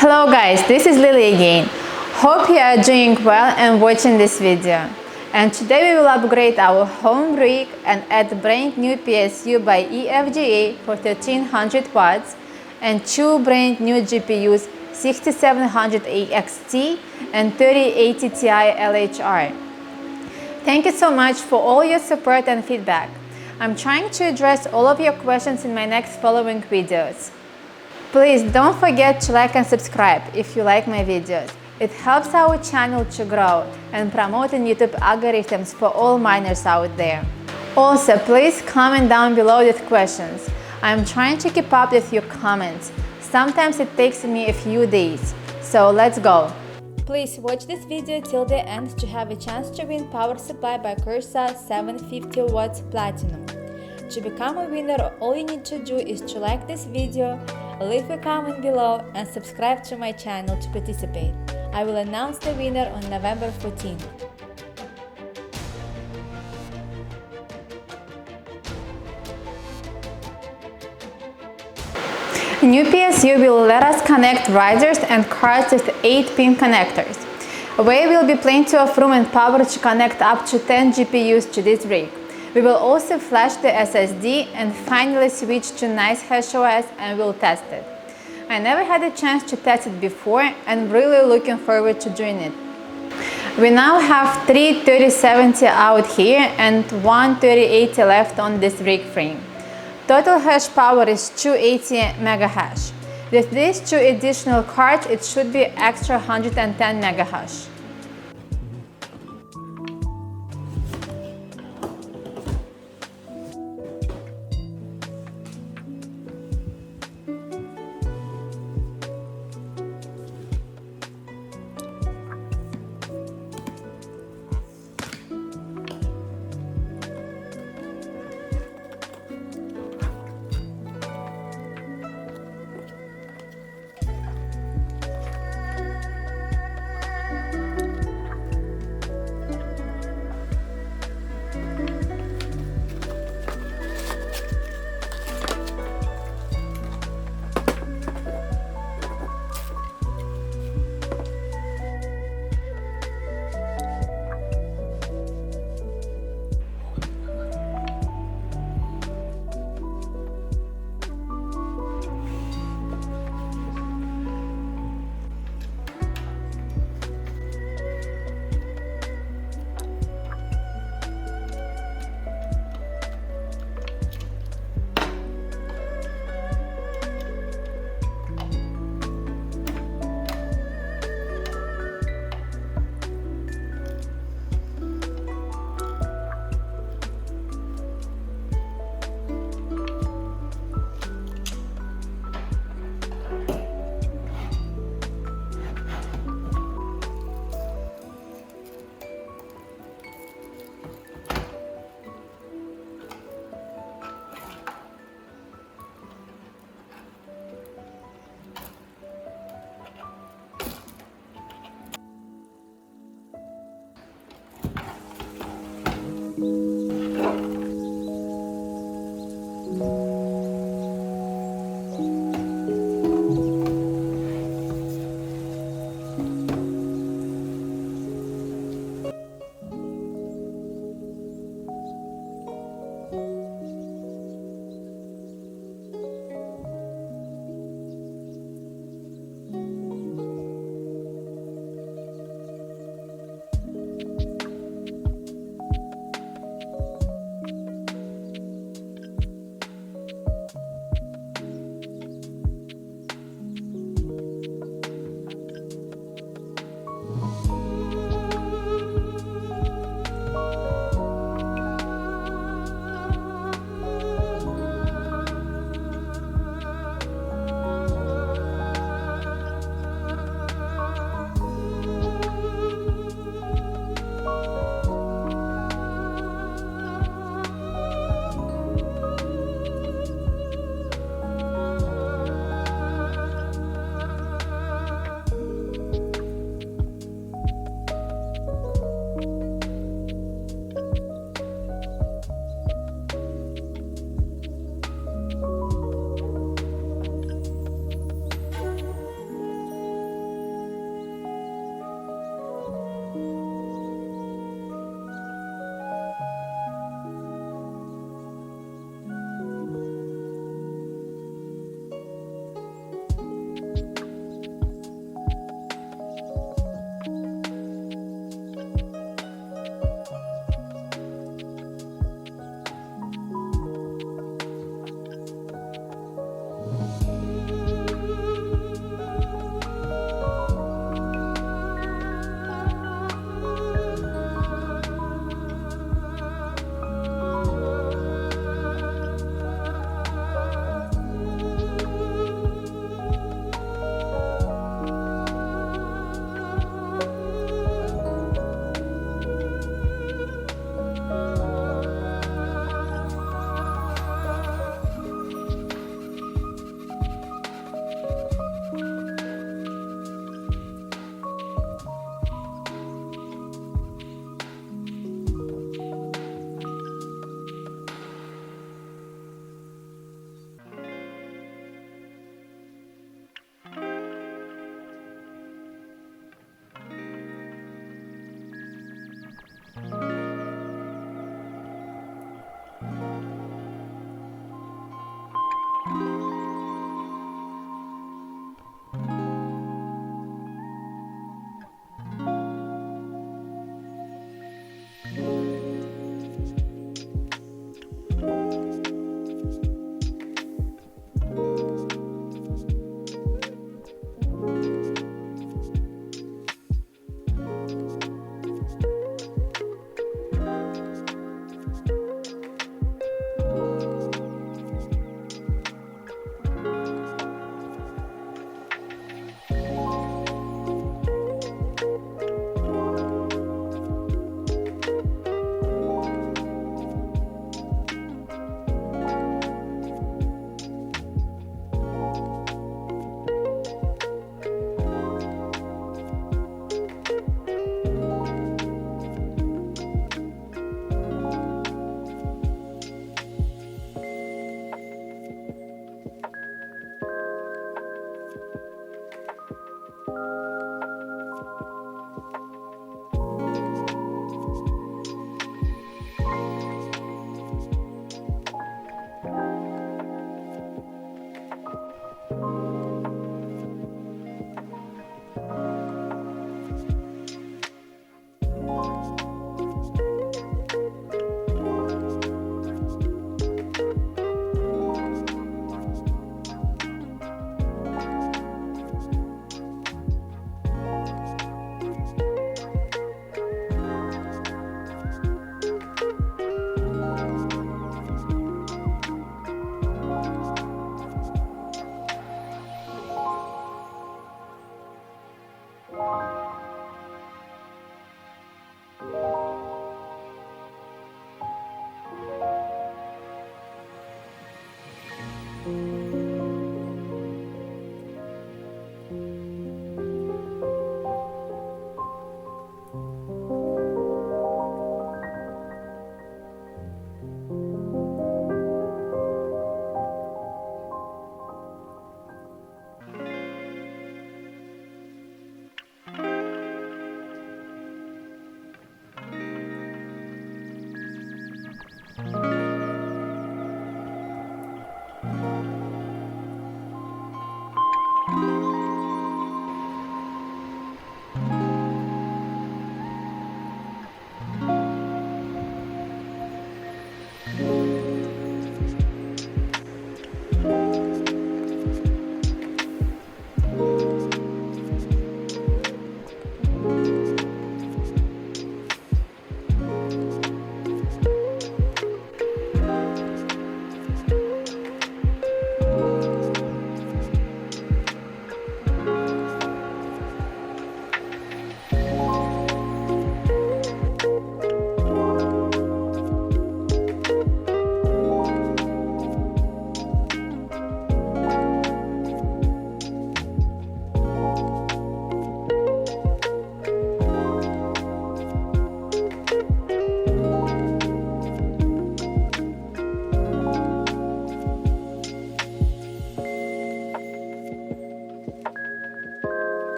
Hello guys, this is Lily again. Hope you are doing well and watching this video. And today we will upgrade our home rig and add brand new PSU by EVGA for 1300 watts and two brand new GPUs 6700 XT and 3080 Ti LHR. Thank you so much for all your support and feedback. I'm trying to address all of your questions in my next following videos. Please don't forget to like and subscribe if you like my videos. It helps our channel to grow and promote in YouTube algorithms for all miners out there. Also, please comment down below with questions. I'm trying to keep up with your comments. Sometimes it takes me a few days. So let's go. Please watch this video till the end to have a chance to win power supply by Corsair 750 watts Platinum. To become a winner, all you need to do is to like this video, leave a comment below and subscribe to my channel to participate. I will announce the winner on November 14th. New PSU will let us connect risers and cards with 8-pin connectors. We will be plenty of room and power to connect up to 10 GPUs to this rig. We will also flash the SSD and finally switch to nice HashOS and we'll test it. I never had a chance to test it before and really looking forward to doing it. We now have 3 3070 out here and 1 3080 left on this rig frame. Total hash power is 280 mega hash. With these two additional cards, it should be extra 110 mega hash.